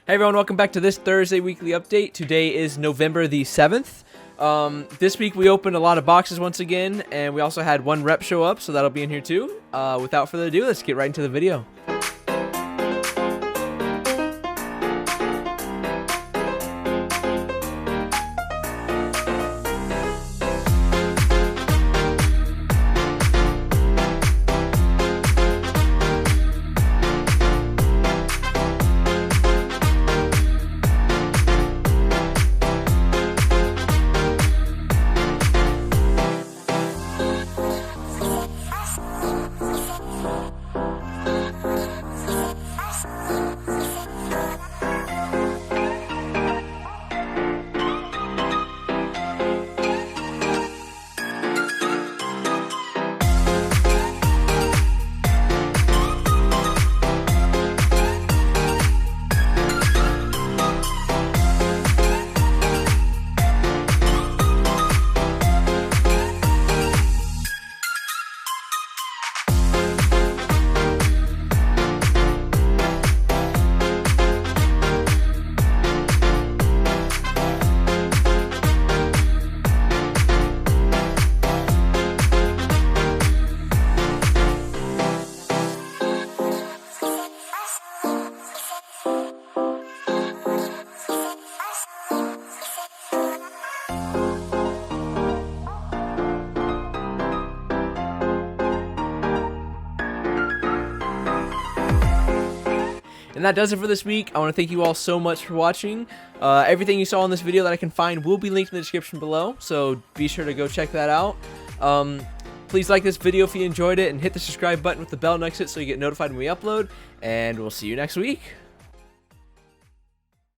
Hey everyone, welcome back to this Thursday weekly update. Today is November the 7th. This week we opened a lot of boxes once again, and we also had one rep show up, so that'll be in here too. Without further ado, let's get right into the video. And that does it for this week. I want to thank you all so much for watching. Everything you saw in this video that I can find will be linked in the description below, so be sure to go check that out. Please like this video if you enjoyed it, and hit the subscribe button with the bell next to it so you get notified when we upload, and we'll see you next week.